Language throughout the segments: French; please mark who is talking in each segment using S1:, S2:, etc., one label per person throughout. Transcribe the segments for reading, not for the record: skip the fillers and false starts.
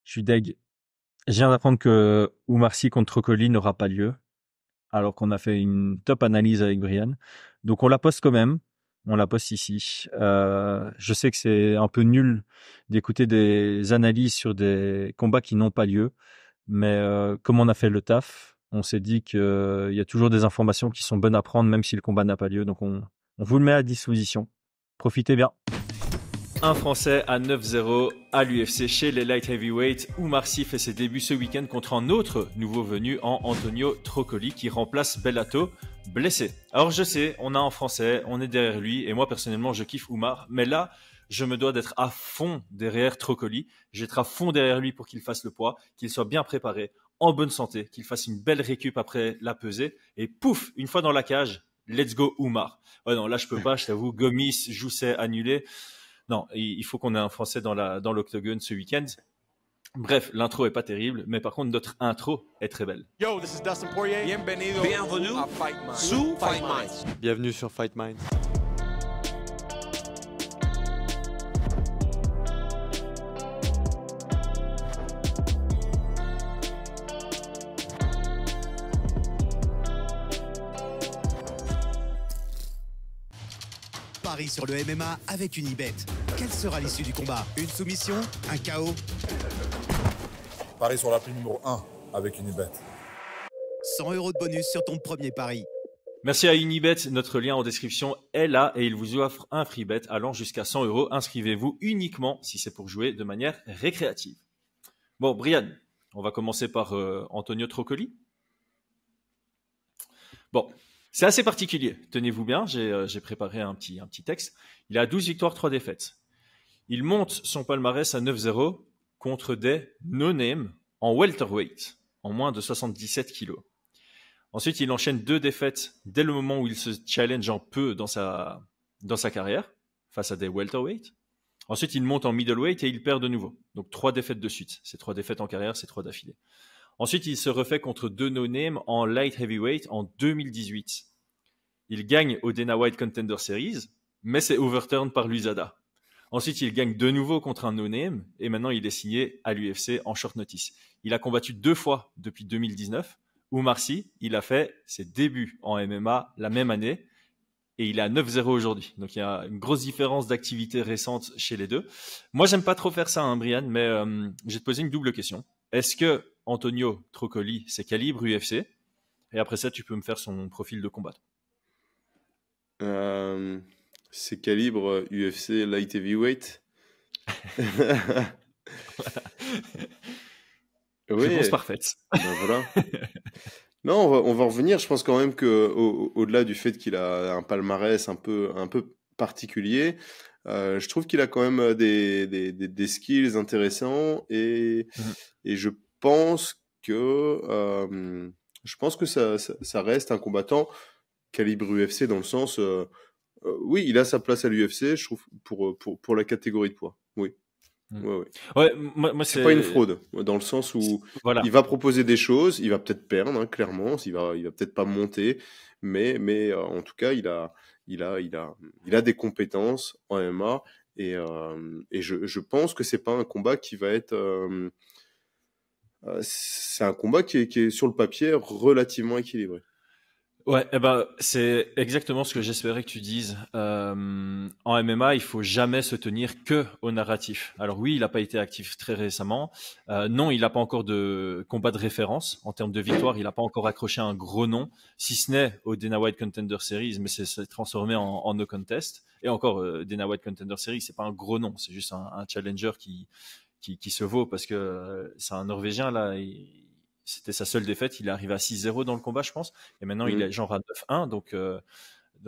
S1: Je suis deg. Je viens d'apprendre que Oumar Sy contre Trocoli n'aura pas lieu, alors qu'on a fait une top analyse avec Brian. Donc on la poste quand même. On la poste ici. Je sais que c'est un peu nul d'écouter des analyses sur des combats qui n'ont pas lieu, mais comme on a fait le taf, on s'est dit qu'il y a toujours des informations qui sont bonnes à prendre, même si le combat n'a pas lieu. Donc on vous le met à disposition. Profitez bien. Un Français à 9-0 à l'UFC chez les light heavyweight. Oumar Sy fait ses débuts ce week-end contre un autre nouveau venu en Antonio Trocoli qui remplace Bellato blessé. Alors je sais, on a un Français, on est derrière lui et moi personnellement je kiffe Oumar, mais là je me dois d'être à fond derrière Trocoli. Je vais être à fond derrière lui pour qu'il fasse le poids, qu'il soit bien préparé, en bonne santé, qu'il fasse une belle récup après la pesée et pouf, une fois dans la cage, let's go Oumar. Ouais non, là je peux pas, je t'avoue, Gomis, Jousset annulé. Non, il faut qu'on ait un Français dans l'octogone ce week-end. Bref, l'intro est pas terrible, mais par contre notre intro est très belle.
S2: Yo, this is Dustin Poirier. Bienvenue à Fight Minds.
S3: Bienvenue sur Fight Minds.
S4: Paris sur le MMA avec Unibet. Quelle sera l'issue du combat? Une soumission? Un KO?
S5: Paris sur la prime numéro 1 avec Unibet.
S4: 100 € de bonus sur ton premier pari.
S1: Merci à Unibet, notre lien en description est là et il vous offre un free bet allant jusqu'à 100 €. Inscrivez-vous uniquement si c'est pour jouer de manière récréative. Bon, Brian, on va commencer par Antonio Trocoli. Bon, c'est assez particulier. Tenez-vous bien, j'ai préparé un petit texte. Il a 12 victoires, 3 défaites. Il monte son palmarès à 9-0 contre des no-name en welterweight, en moins de 77 kilos. Ensuite, il enchaîne 2 défaites dès le moment où il se challenge un peu dans sa carrière, face à des welterweight. Ensuite, il monte en middleweight et il perd de nouveau. Donc 3 défaites de suite. C'est 3 défaites en carrière, c'est 3 d'affilée. Ensuite, il se refait contre 2 no-name en light heavyweight en 2018. Il gagne au Dana White Contender Series, mais c'est overturned par l'USADA. Ensuite, il gagne de nouveau contre un no-name et maintenant il est signé à l'UFC en short notice. Il a combattu 2 fois depuis 2019. Oumar Sy, il a fait ses débuts en MMA la même année et il est à 9-0 aujourd'hui. Donc il y a une grosse différence d'activité récente chez les deux. Moi, j'aime pas trop faire ça, hein, Brian, mais je vais te poser une double question. Est-ce que Antonio Trocoli, c'est calibre UFC? Et après ça, tu peux me faire son profil de combattant.
S3: C'est calibre UFC light heavyweight. Oui,
S1: Réponse parfaite.
S3: Ben voilà. Non, on va revenir. Je pense quand même que au-delà du fait qu'il a un palmarès un peu particulier, je trouve qu'il a quand même des skills intéressants et je pense que ça reste un combattant calibre UFC dans le sens oui, il a sa place à l'UFC, je trouve, pour la catégorie de poids. Oui. Ouais.
S1: Ouais, moi
S3: c'est pas une fraude, dans le sens où
S1: voilà.
S3: Il va proposer des choses, il va peut-être perdre, hein, clairement, il va peut-être pas monter, mais en tout cas, il a des compétences en MMA et je pense que c'est pas un combat qui va être c'est un combat qui est sur le papier relativement équilibré.
S1: Ouais, c'est exactement ce que j'espérais que tu dises. En MMA, il faut jamais se tenir que au narratif. Alors oui, il n'a pas été actif très récemment. Non, il n'a pas encore de combat de référence en termes de victoire. Il n'a pas encore accroché un gros nom, si ce n'est au Dana White Contender Series, mais c'est transformé en no contest. Et encore, Dana White Contender Series, c'est pas un gros nom, c'est juste un challenger qui se vaut parce que c'est un Norvégien là. C'était sa seule défaite. Il est arrivé à 6-0 dans le combat, je pense. Et maintenant, il est genre à 9-1. Donc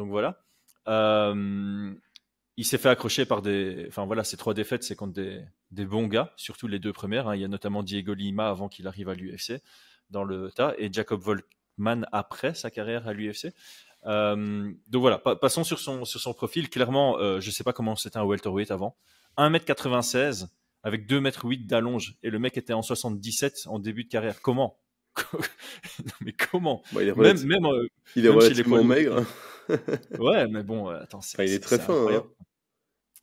S1: voilà. Il s'est fait accrocher par ces 3 défaites, c'est contre des bons gars, surtout les 2 premières. Hein. Il y a notamment Diego Lima avant qu'il arrive à l'UFC dans le tas et Jacob Volkmann après sa carrière à l'UFC. Donc voilà, passons sur son profil. Clairement, je sais pas comment c'était un welterweight avant. 1m96 avec 2,8 m d'allonge, et le mec était en 77 en début de carrière. Comment? Mais comment?
S3: Il est relativement maigre.
S1: Ouais, mais bon, attends,
S3: il est très fin. Hein.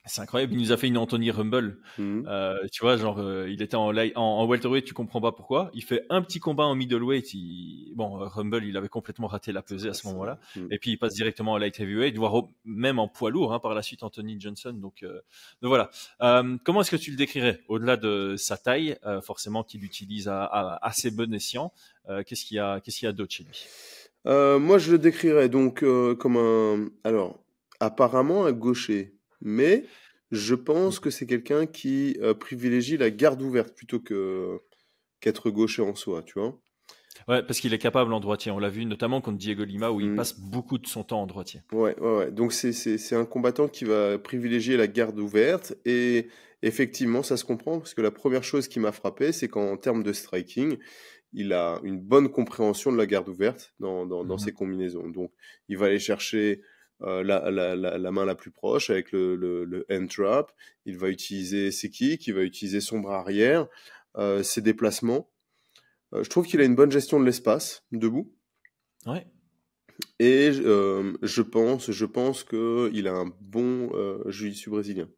S1: C'est incroyable, il nous a fait une Anthony Rumble.
S3: Mhm.
S1: Tu vois, genre, il était en welterweight, tu comprends pas pourquoi. Il fait un petit combat en middleweight. Rumble, il avait complètement raté la pesée à ce moment-là. Et puis, il passe directement en light heavyweight, voire même en poids lourd, hein, par la suite, Anthony Johnson. Donc voilà. Comment est-ce que tu le décrirais? Au-delà de sa taille, forcément, qu'il utilise à assez bon escient, qu'est-ce qu'il y a d'autre chez lui?
S3: Moi, je le décrirais donc comme alors, apparemment un gaucher, mais je pense que c'est quelqu'un qui privilégie la garde ouverte plutôt qu'être gaucher en soi, tu vois.
S1: Ouais, parce qu'il est capable en droitier. On l'a vu notamment contre Diego Lima où il
S3: Mm.
S1: passe beaucoup de son temps en droitier.
S3: Ouais. Donc c'est un combattant qui va privilégier la garde ouverte et effectivement, ça se comprend parce que la première chose qui m'a frappé, c'est qu'en termes de striking, il a une bonne compréhension de la garde ouverte dans ses combinaisons. Donc, il va aller chercher la main la plus proche avec le hand trap. Il va utiliser ses kicks, il va utiliser son bras arrière, ses déplacements. Je trouve qu'il a une bonne gestion de l'espace debout.
S1: Ouais.
S3: Et je pense qu'il a un bon jiu-jitsu brésilien.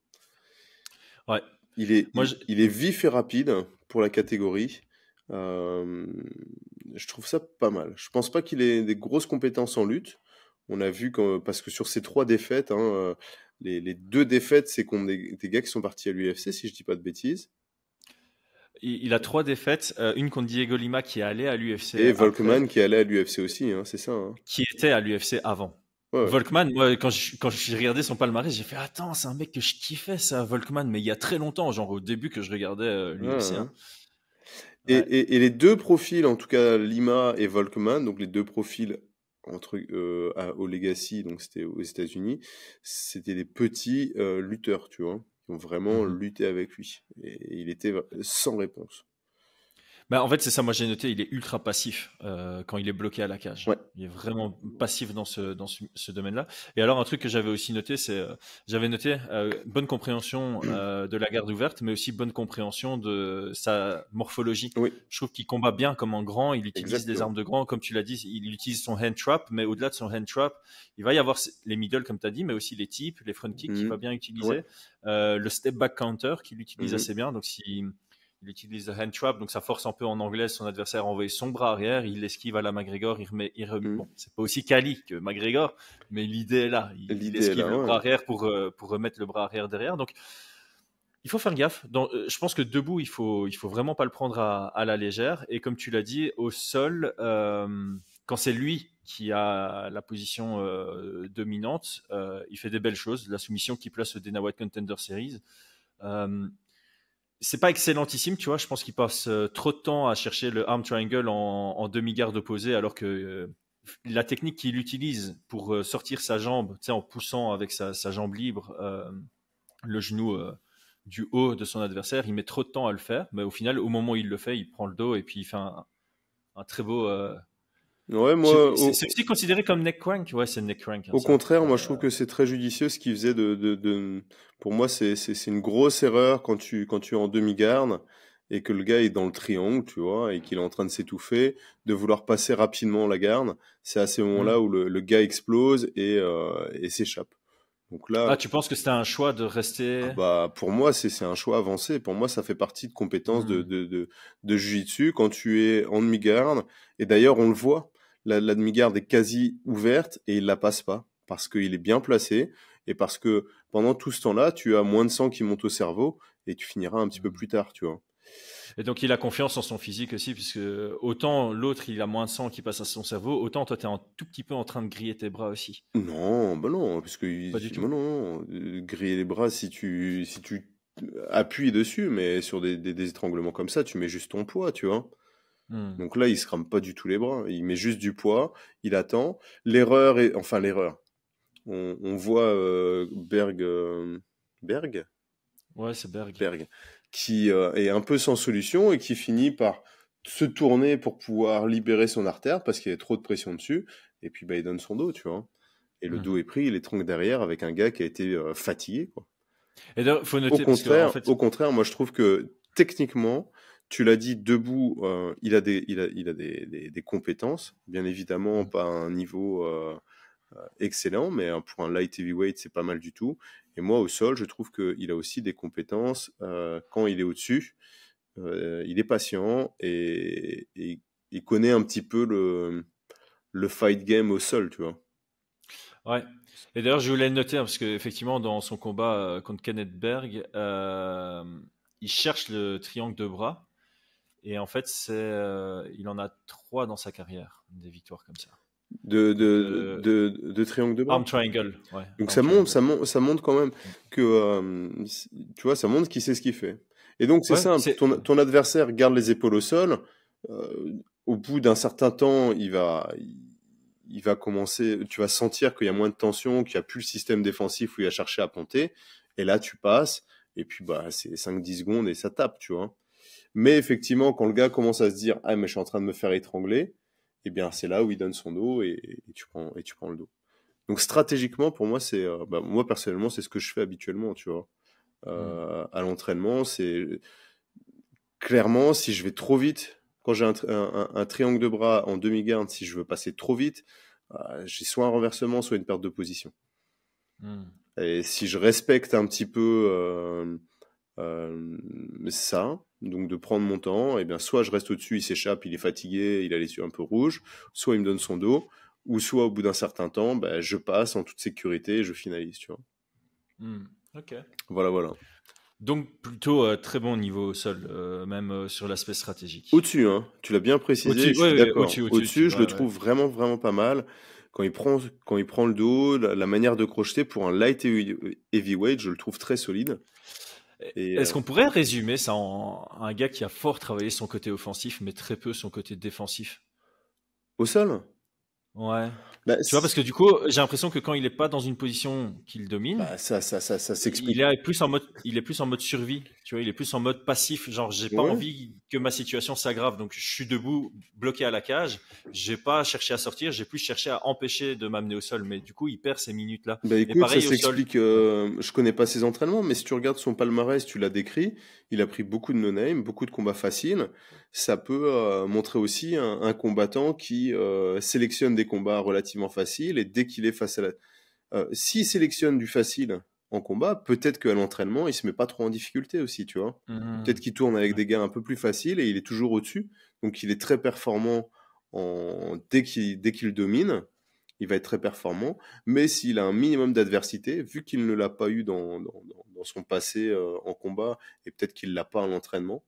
S1: Ouais.
S3: Il est vif et rapide pour la catégorie. Je trouve ça pas mal. Je pense pas qu'il ait des grosses compétences en lutte. On a vu parce que sur ces 3 défaites, hein, les 2 défaites, c'est contre des gars qui sont partis à l'UFC, si je dis pas de bêtises.
S1: Il a 3 défaites, une contre Diego Lima qui est allé à l'UFC.
S3: Et Volkmann qui est allé à l'UFC aussi, hein, c'est ça. Hein.
S1: Qui était à l'UFC avant.
S3: Ouais.
S1: Volkmann, moi, quand j'ai regardé son palmarès, j'ai fait attends, c'est un mec que je kiffais, ça, Volkmann, mais il y a très longtemps, genre au début que je regardais l'UFC.
S3: Ouais.
S1: Hein.
S3: Et les 2 profils, en tout cas Lima et Volkmann, donc les 2 profils au Legacy, donc c'était aux États-Unis, c'était des petits lutteurs, tu vois, qui ont vraiment lutté avec lui. Et il était sans réponse.
S1: Bah, en fait, c'est ça, moi j'ai noté, il est ultra passif quand il est bloqué à la cage.
S3: Ouais.
S1: Il est vraiment passif dans ce domaine-là. Et alors, un truc que j'avais aussi noté, j'avais noté bonne compréhension de la garde ouverte, mais aussi bonne compréhension de sa morphologie.
S3: Oui.
S1: Je trouve qu'il combat bien comme en grand, il utilise
S3: Exactement.
S1: des armes de grand, comme tu l'as dit, il utilise son hand trap, mais au-delà de son hand trap, il va y avoir les middle, comme tu as dit, mais aussi les tips, les front kicks qu'il va bien utiliser, le step back counter qu'il utilise assez bien. Donc, il utilise le hand trap, donc ça force un peu en anglais son adversaire à envoyer son bras arrière, il l'esquive à la McGregor, Bon, c'est pas aussi quali que McGregor, mais l'idée est là. Il esquive le bras arrière pour remettre le bras arrière derrière. Donc, il faut faire gaffe. Je pense que debout, il faut vraiment pas le prendre à la légère. Et comme tu l'as dit, au sol, quand c'est lui qui a la position dominante, il fait des belles choses. La soumission qui place au Dana White Contender Series. C'est pas excellentissime, tu vois. Je pense qu'il passe trop de temps à chercher le arm triangle en demi-garde opposée, alors que la technique qu'il utilise pour sortir sa jambe, tu sais, en poussant avec sa jambe libre le genou du haut de son adversaire, il met trop de temps à le faire, mais au final, au moment où il le fait, il prend le dos et puis il fait un très beau.
S3: Ouais, moi.
S1: C'est aussi considéré comme neck crank. Ouais, c'est neck crank. Hein,
S3: au contraire, moi je trouve que c'est très judicieux ce qu'il faisait Pour moi, c'est une grosse erreur quand tu es en demi-garde et que le gars est dans le triangle, tu vois, et qu'il est en train de s'étouffer, de vouloir passer rapidement la garde. C'est à ces moments-là où le gars explose et s'échappe. Donc là,
S1: tu penses que c'était un choix de rester
S3: pour moi, c'est un choix avancé. Pour moi, ça fait partie de compétences de jiu-jitsu quand tu es en demi-garde. Et d'ailleurs, on le voit. La demi-garde est quasi ouverte et il la passe pas parce qu'il est bien placé et parce que pendant tout ce temps-là, tu as moins de sang qui monte au cerveau et tu finiras un petit peu plus tard, tu vois.
S1: Et donc, il a confiance en son physique aussi, puisque autant l'autre, il a moins de sang qui passe à son cerveau, autant toi, tu es un tout petit peu en train de griller tes bras aussi.
S3: Non, non, parce que
S1: pas du tout.
S3: Non, griller les bras si tu appuies dessus, mais sur des étranglements comme ça, tu mets juste ton poids, tu vois. Donc là, il se crame pas du tout les bras. Il met juste du poids, il attend. L'erreur. On voit Berg.
S1: Ouais, c'est Berg.
S3: Qui est un peu sans solution et qui finit par se tourner pour pouvoir libérer son artère parce qu'il y a trop de pression dessus. Et puis, il donne son dos, tu vois. Et le dos est pris, il est tronc derrière avec un gars qui a été fatigué, quoi.
S1: Et faut noter,
S3: au contraire, moi, je trouve que techniquement, tu l'as dit, debout, il a des compétences, bien évidemment, pas à un niveau excellent, mais pour un light heavyweight, c'est pas mal du tout. Et moi, au sol, je trouve qu'il a aussi des compétences. Quand il est au-dessus, il est patient et il connaît un petit peu le fight game au sol, tu vois.
S1: Ouais. Et d'ailleurs, je voulais le noter parce qu'effectivement, dans son combat contre Kenneth Berg, il cherche le triangle de bras. Et en fait, il en a 3 dans sa carrière, des victoires comme ça.
S3: De triangle de bras.
S1: Arm triangle, ouais.
S3: Donc
S1: Arm
S3: ça montre quand même que, tu vois, ça montre qu'il sait ce qu'il fait. Et donc c'est simple, ton adversaire garde les épaules au sol, au bout d'un certain temps, il va commencer, tu vas sentir qu'il y a moins de tension, qu'il n'y a plus le système défensif où il va chercher à ponter, et là tu passes, et puis c'est 5-10 secondes et ça tape, tu vois. Mais effectivement, quand le gars commence à se dire « Ah, mais je suis en train de me faire étrangler », eh bien c'est là où il donne son dos et tu prends le dos. Donc stratégiquement, pour moi, moi personnellement, c'est ce que je fais habituellement, tu vois. À l'entraînement, c'est clairement, si je vais trop vite, quand j'ai un triangle de bras en demi-garde, si je veux passer trop vite, j'ai soit un renversement, soit une perte de position. Et si je respecte un petit peu ça, donc de prendre mon temps, et bien soit je reste au-dessus, il s'échappe, il est fatigué, il a les yeux un peu rouges, soit il me donne son dos, ou soit au bout d'un certain temps, je passe en toute sécurité et je finalise, tu vois.
S1: Ok.
S3: Voilà.
S1: Donc plutôt très bon niveau au sol, même sur l'aspect stratégique.
S3: Au-dessus, hein, tu l'as bien précisé, je suis d'accord. Au-dessus, je le trouve vraiment, vraiment pas mal. Quand il prend le dos, la manière de crocheter pour un light heavyweight, je le trouve très solide.
S1: Est-ce qu'on pourrait résumer ça en un gars qui a fort travaillé son côté offensif, mais très peu son côté défensif?
S3: Au sol?
S1: Ouais. Tu vois, parce que du coup, j'ai l'impression que quand il est pas dans une position qu'il domine,
S3: ça s'explique.
S1: Il est plus en mode survie. Tu vois, il est plus en mode passif. Genre, j'ai pas envie que ma situation s'aggrave. Donc, je suis debout, bloqué à la cage. J'ai pas cherché à sortir. J'ai plus cherché à empêcher de m'amener au sol. Mais du coup, il perd ces minutes-là.
S3: Écoute, pareil, ça s'explique. Je connais pas ses entraînements, mais si tu regardes son palmarès, tu l'as décrit. Il a pris beaucoup de no-name, beaucoup de combats faciles. Ça peut montrer aussi un combattant qui sélectionne des combats relativement faciles et dès qu'il est face à s'il sélectionne du facile en combat, peut-être qu'à l'entraînement, il se met pas trop en difficulté aussi, tu vois. Peut-être qu'il tourne avec des gars un peu plus faciles et il est toujours au-dessus. Donc, il est très performant dès qu'il domine. Il va être très performant. Mais s'il a un minimum d'adversité, vu qu'il ne l'a pas eu dans son passé en combat et peut-être qu'il l'a pas à l'entraînement,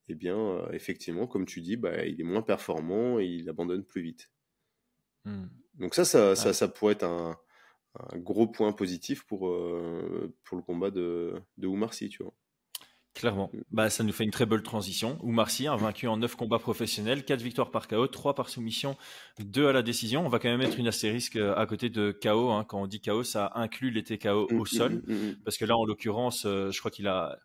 S3: eh bien, effectivement, comme tu dis, il est moins performant et il abandonne plus vite. Donc ça pourrait être un gros point positif pour le combat de Oumar Sy, tu vois.
S1: Clairement. Ça nous fait une très belle transition. Oumar Sy, vaincu en 9 combats professionnels, 4 victoires par KO, 3 par soumission, 2 à la décision. On va quand même mettre une astérisque à côté de KO. Hein. Quand on dit KO, ça inclut les TKO au sol. Parce que là, en l'occurrence, je crois qu'il a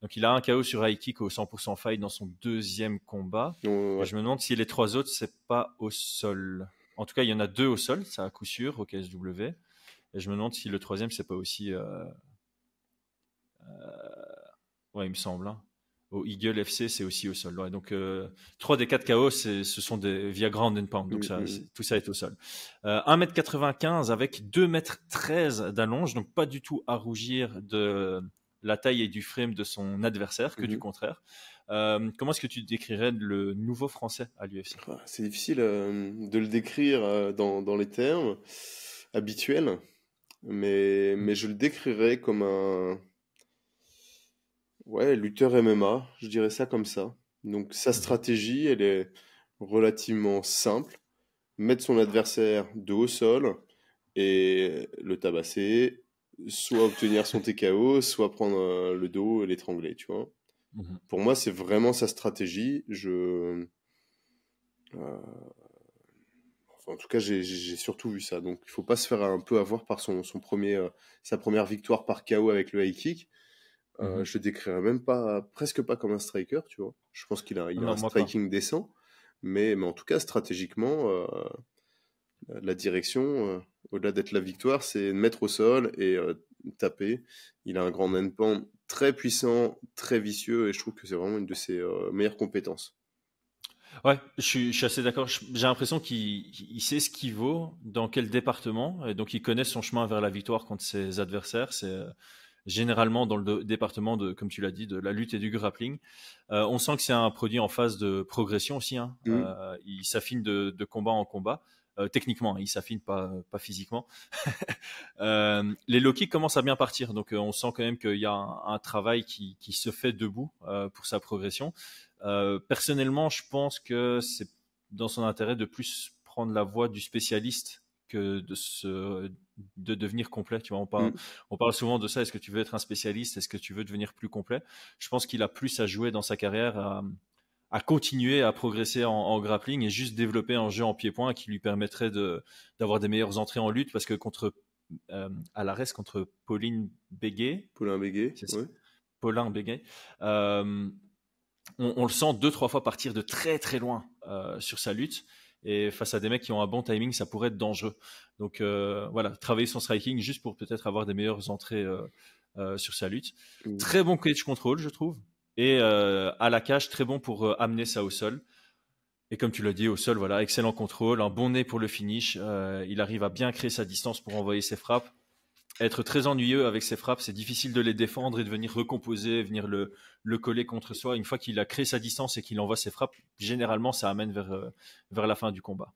S1: un KO sur high kick au 100% fight dans son deuxième combat. Et je me demande si les 3 autres, c'est pas au sol. En tout cas, il y en a 2 au sol, ça à coup sûr, au KSW. Et je me demande si le troisième, c'est pas aussi... ouais, il me semble. Hein. Au Eagle FC, c'est aussi au sol. Ouais, donc, 3 des 4 KO, ce sont via ground and pound. Donc, tout ça est au sol. 1m95 avec 2m13 d'allonge. Donc, pas du tout à rougir de la taille et du frame de son adversaire, que du contraire. Comment est-ce que tu décrirais le nouveau français à l'UFC?
S3: C'est difficile de le décrire dans les termes habituels. Mais je le décrirais comme un lutteur MMA, je dirais ça comme ça. Donc sa stratégie, elle est relativement simple. Mettre son adversaire dos au sol et le tabasser, soit obtenir son TKO, soit prendre le dos et l'étrangler, tu vois. Pour moi, c'est vraiment sa stratégie. En tout cas, j'ai surtout vu ça. Donc, il faut pas se faire un peu avoir par sa première victoire par KO avec le high kick. Je le décrirais même presque pas comme un striker, tu vois. Je pense qu'il a un striking décent. Mais en tout cas, stratégiquement, la direction, au-delà d'être la victoire, c'est de mettre au sol et taper. Il a un grand end-pan très puissant, très vicieux, et je trouve que c'est vraiment une de ses meilleures compétences.
S1: Ouais, je suis assez d'accord. J'ai l'impression qu'il sait ce qu'il vaut, dans quel département, et donc il connaît son chemin vers la victoire contre ses adversaires. C'est généralement dans le département de, comme tu l'as dit, de la lutte et du grappling. On sent que c'est un produit en phase de progression aussi, hein.
S3: Mm.
S1: Il s'affine de combat en combat. Techniquement, hein, il s'affine pas physiquement. Les low kicks commencent à bien partir, donc on sent quand même qu'il y a un travail qui se fait debout pour sa progression. Personnellement, je pense que c'est dans son intérêt de plus prendre la voie du spécialiste que de devenir complet. Tu vois,
S3: Mm.
S1: on parle souvent de ça. Est-ce que tu veux être un spécialiste? Est-ce que tu veux devenir plus complet? Je pense qu'il a plus à jouer dans sa carrière à continuer à progresser en grappling et juste développer un jeu en pied-point qui lui permettrait d'avoir des meilleures entrées en lutte, parce que à l'arrest contre Pauline Béguet,
S3: Paulin Béguet,
S1: c'est
S3: ouais.
S1: Paulin Béguet, on le sent 2-3 fois partir de très très loin sur sa lutte, et face à des mecs qui ont un bon timing, ça pourrait être dangereux. Donc voilà, travailler son striking juste pour peut-être avoir des meilleures entrées sur sa lutte.
S3: Mm.
S1: Très bon cage control, je trouve. Et à la cage, très bon pour amener ça au sol. Et comme tu l'as dit, au sol, voilà, excellent contrôle, un bon nez pour le finish. Il arrive à bien créer sa distance pour envoyer ses frappes. Être très ennuyeux avec ses frappes, c'est difficile de les défendre et de venir recomposer, venir le coller contre soi. Une fois qu'il a créé sa distance et qu'il envoie ses frappes, généralement, ça amène vers la fin du combat.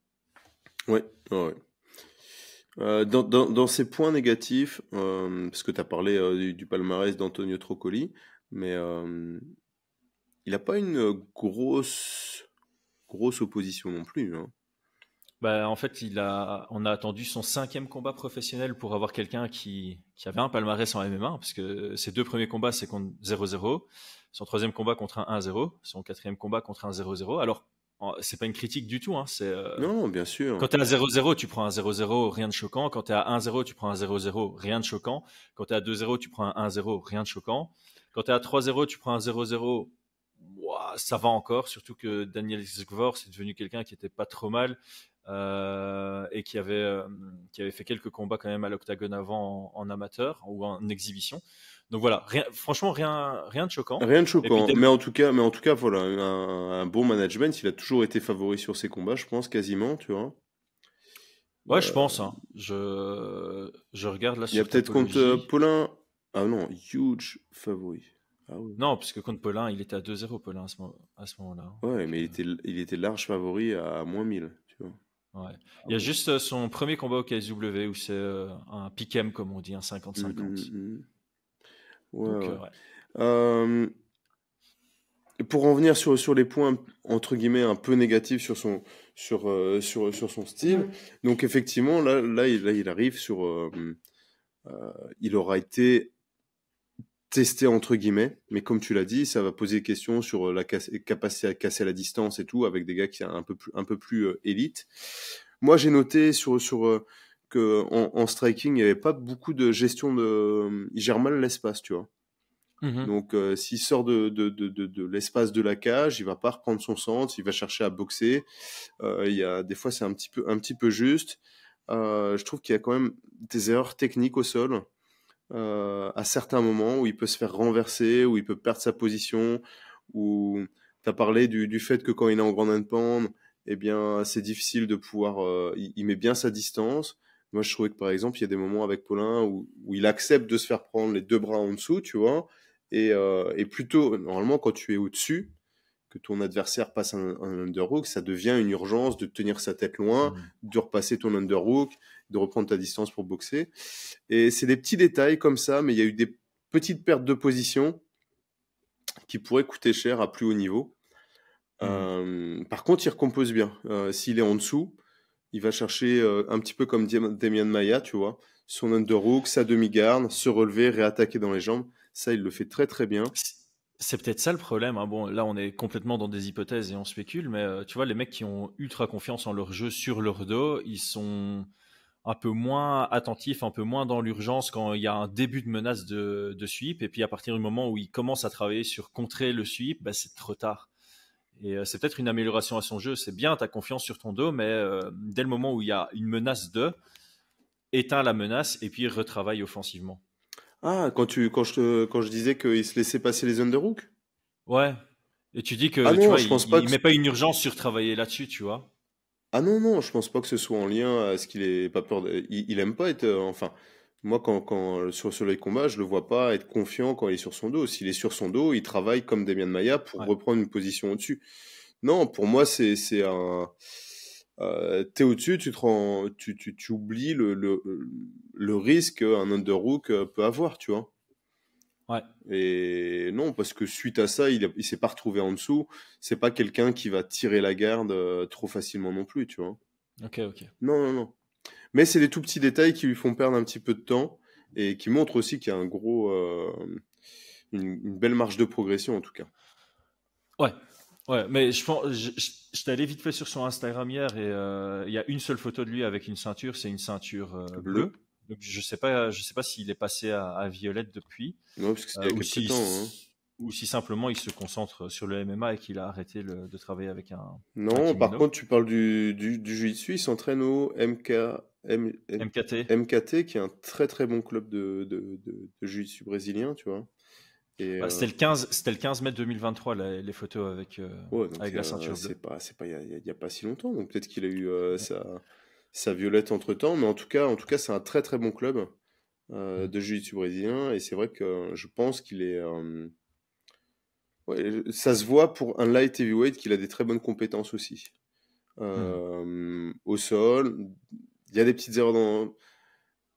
S3: Ouais, ouais, ouais. Dans ces points négatifs, parce que tu as parlé du palmarès d'Antonio Troccoli, mais il n'a pas une grosse opposition non plus, hein.
S1: Bah, en fait, on a attendu son 5e combat professionnel pour avoir quelqu'un qui avait un palmarès en MMA, parce que ses 2 premiers combats, c'est contre 0-0, son 3e combat contre un 1-0, son 4e combat contre un 0-0. Alors, c'est pas une critique du tout, hein,
S3: Non, bien sûr.
S1: quand tu es à 0-0, tu prends un 0-0, rien de choquant. Quand tu es à 1-0, tu prends un 0-0, rien de choquant. Quand tu es à 2-0, tu prends un 1-0, rien de choquant. Quand tu es à 3-0, tu prends un 0-0, ouah, ça va encore. Surtout que Daniel Zgvor, c'est devenu quelqu'un qui était pas trop mal et qui avait fait quelques combats quand même à l'octagone avant en amateur ou en exhibition. Donc voilà, franchement, rien de choquant.
S3: Rien de
S1: Et puis,
S3: choquant, mais en tout cas, voilà, un bon management. Il a toujours été favori sur ses combats, je pense, quasiment, tu vois.
S1: ouais, je pense, hein. Je regarde là
S3: Il y a
S1: sur
S3: peut-être contre
S1: Tapology.
S3: Paulin. Ah non, huge favori. Ah ouais.
S1: Non, puisque contre Paulin, il était à 2-0, Paulin, à ce moment-là.
S3: Ouais,
S1: Donc,
S3: mais il était large favori à moins 1000, tu vois.
S1: ouais. Il y a juste son premier combat au KSW où c'est un pick-em, comme on dit, un
S3: Mm,
S1: 50-50.
S3: Ouais,
S1: Donc,
S3: ouais.
S1: ouais.
S3: Pour en venir sur les points entre guillemets un peu négatifs sur son style, donc effectivement là il arrive il aura été testé entre guillemets, mais comme tu l'as dit, ça va poser des questions sur la capacité à casser la distance et tout avec des gars qui sont un peu plus élite. Moi j'ai noté que en striking il y avait pas beaucoup de gestion il gère mal l'espace, tu vois.
S1: Mhm.
S3: Donc, s'il sort de l'espace de la cage, il va pas reprendre son centre, il va chercher à boxer. Des fois, c'est un petit peu juste. Je trouve qu'il y a quand même des erreurs techniques au sol à certains moments où il peut se faire renverser, où il peut perdre sa position, où tu as parlé du fait que quand il est en grand and pound, eh bien, c'est difficile de pouvoir. Il met bien sa distance. Moi, je trouvais que par exemple, il y a des moments avec Paulin où il accepte de se faire prendre les 2 bras en dessous, tu vois. Et plutôt, normalement, quand tu es au-dessus, que ton adversaire passe un underhook, ça devient une urgence de tenir sa tête loin,
S1: Mhm.
S3: de repasser ton underhook, de reprendre ta distance pour boxer. Et c'est des petits détails comme ça, mais il y a eu des petites pertes de position qui pourraient coûter cher à plus haut niveau. Par contre, il recompose bien. S'il est en dessous, il va chercher un petit peu comme Demian Maia, tu vois, son underhook, sa demi-garde, se relever, réattaquer dans les jambes. Ça, il le fait très très bien.
S1: C'est peut-être ça le problème, hein. Bon, là, on est complètement dans des hypothèses et on spécule, mais tu vois, les mecs qui ont ultra confiance en leur jeu sur leur dos, ils sont un peu moins attentifs, un peu moins dans l'urgence quand il y a un début de menace de sweep. Et puis, à partir du moment où ils commencent à travailler sur contrer le sweep, bah, c'est trop tard. Et c'est peut-être une amélioration à son jeu. C'est bien, tu as confiance sur ton dos, mais dès le moment où il y a une menace éteins la menace et puis retravaille offensivement.
S3: Ah, quand je disais qu'il se laissait passer les underhooks?
S1: Ouais, Et tu dis que,
S3: Ah
S1: tu
S3: non,
S1: vois,
S3: je pense pas
S1: il
S3: que.
S1: met pas une urgence sur travailler là-dessus, tu vois.
S3: Ah non, non, je pense pas que ce soit en lien à ce qu'il ait pas peur il aime pas être. Enfin, moi, sur les combats, je le vois pas être confiant quand il est sur son dos. S'il est sur son dos, il travaille comme Demian Maia pour
S1: Ouais.
S3: reprendre une position au-dessus. Non, pour moi, c'est un. T'es au-dessus, tu oublies le risque qu'un underhook peut avoir, tu vois.
S1: Ouais.
S3: Et non, parce que suite à ça, il s'est pas retrouvé en dessous. C'est pas quelqu'un qui va tirer la garde trop facilement non plus, tu vois.
S1: Ok, ok.
S3: Non, non, non. Mais c'est des tout petits détails qui lui font perdre un petit peu de temps et qui montrent aussi qu'il y a une belle marge de progression en tout cas.
S1: Ouais. Ouais, mais je t'allais vite fait sur son Instagram hier et il y a une seule photo de lui avec une ceinture, c'est une ceinture
S3: Bleu.
S1: bleue. Donc je sais pas s'il est passé à violette depuis,
S3: Ouais, parce que c'était il y a quelques temps. Hein.
S1: ou si simplement il se concentre sur le MMA et qu'il a arrêté de travailler avec un
S3: Non, par
S1: kimono.
S3: contre, tu parles du Jiu-Jitsu, il s'entraîne au
S1: MKT.
S3: MKT, qui est un très très bon club de Jiu-Jitsu brésilien, tu vois. Et,
S1: Bah, c'était le 15 mai 2023, les photos avec,
S3: ouais, donc
S1: avec la ceinture bleue.
S3: c'est pas il y a pas si longtemps, donc peut-être qu'il a eu sa violette entre temps, mais en tout cas, c'est un très très bon club de Jiu-Jitsu brésilien, et c'est vrai que je pense qu'il est, ouais, ça se voit pour un light heavyweight qu'il a des très bonnes compétences aussi. Au sol, il y a des petites erreurs dans.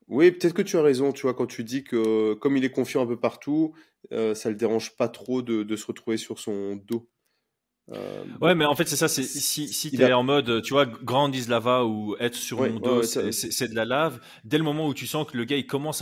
S3: Oui, peut-être que tu as raison, tu vois, quand tu dis que comme il est confiant un peu partout, ça le dérange pas trop de se retrouver sur son dos.
S1: Ouais, mais en fait, c'est ça. Si
S3: Il
S1: t'es
S3: a.
S1: en mode, tu vois, grand lava ou être sur
S3: Ouais,
S1: mon
S3: ouais,
S1: dos,
S3: ouais,
S1: c'est de la lave. Dès le moment où tu sens que le gars il commence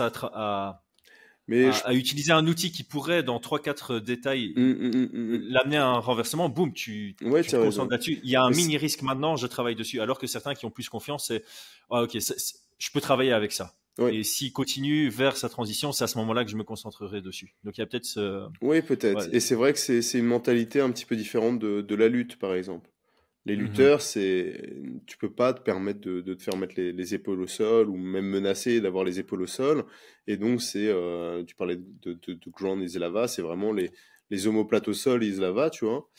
S3: mais
S1: à utiliser un outil qui pourrait, dans 3-4 détails,
S3: hum.
S1: l'amener à un renversement, boum,
S3: Ouais,
S1: tu
S3: tu
S1: te
S3: as
S1: concentres
S3: raison.
S1: là-dessus. Il y a un
S3: Mais
S1: mini risque maintenant, je travaille dessus. Alors que certains qui ont plus confiance, c'est, ah, ok, je peux travailler avec ça.
S3: ouais.
S1: Et s'il continue vers sa transition, c'est à ce moment-là que je me concentrerai dessus. Donc il y a peut-être ce,
S3: Oui,
S1: ouais.
S3: peut-être. Et c'est vrai que c'est une mentalité un petit peu différente de la lutte, par exemple. Les
S1: Mhm.
S3: lutteurs, tu peux pas te permettre de te faire mettre les épaules au sol ou même menacer d'avoir les épaules au sol. Et donc, tu parlais de Ground Islava, c'est vraiment les omoplates au sol Islava, tu vois.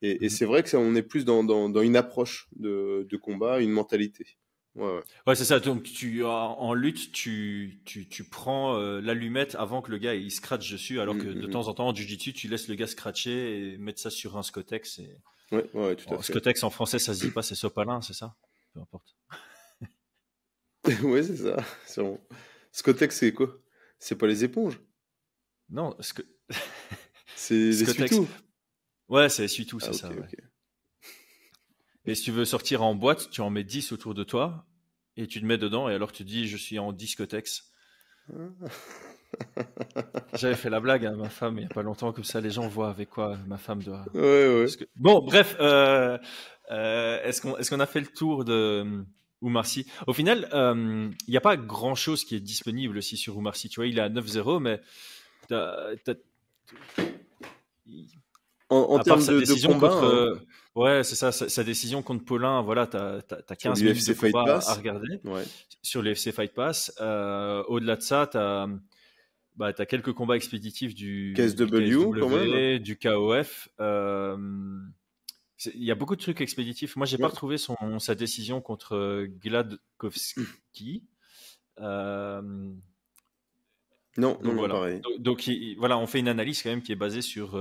S3: Et
S1: Mhm.
S3: c'est vrai que ça, on est plus dans une approche de combat, une mentalité. Ouais, ouais.
S1: Ouais, c'est ça. Donc, en lutte, tu prends l'allumette avant que le gars il scratche dessus, alors que de
S3: Mm.
S1: temps en temps, en jiu-jitsu, tu laisses le gars scratcher et mettre ça sur un Scotex.
S3: Ouais, ouais, tout à
S1: Bon,
S3: fait.
S1: Scotex en français, ça se dit pas, c'est sopalin, c'est ça? Peu importe.
S3: Ouais, c'est ça. C'est bon. Scotex, c'est quoi? C'est pas les éponges,
S1: Non,
S3: c'est les
S1: Scotex.
S3: suitos.
S1: Ouais, c'est essuie-tout,
S3: Ah,
S1: c'est
S3: ok,
S1: ça, ouais.
S3: ok.
S1: Et si tu veux sortir en boîte, tu en mets 10 autour de toi et tu te mets dedans et alors tu dis je suis en discotex. J'avais fait la blague à ma femme il y a pas longtemps, comme ça les gens voient avec quoi ma femme doit.
S3: Ouais, ouais.
S1: Bon, bref, est-ce qu'on a fait le tour de Oumar Sy? Au final, il n'y a pas grand-chose qui est disponible aussi sur Oumar Sy. Tu vois, il est à 9-0, mais t'as-
S3: En
S1: à part
S3: termes
S1: sa
S3: de
S1: décision
S3: combat, hein,
S1: contre, ouais, c'est ça, sa décision contre Paulin, voilà, t'as
S3: sur
S1: 15 minutes de
S3: l'UFC Fight
S1: combat à
S3: Pass,
S1: regarder
S3: ouais.
S1: sur les FC Fight Pass. Au-delà de ça, t'as quelques combats expéditifs du
S3: KSW quand même.
S1: KSW, du KOF. Il y a beaucoup de trucs expéditifs. Moi, j'ai pas
S3: Ouais.
S1: retrouvé sa décision contre Gladkowski. Euh,
S3: Non,
S1: donc voilà.
S3: pareil.
S1: Donc, voilà, on fait une analyse quand même qui est basée sur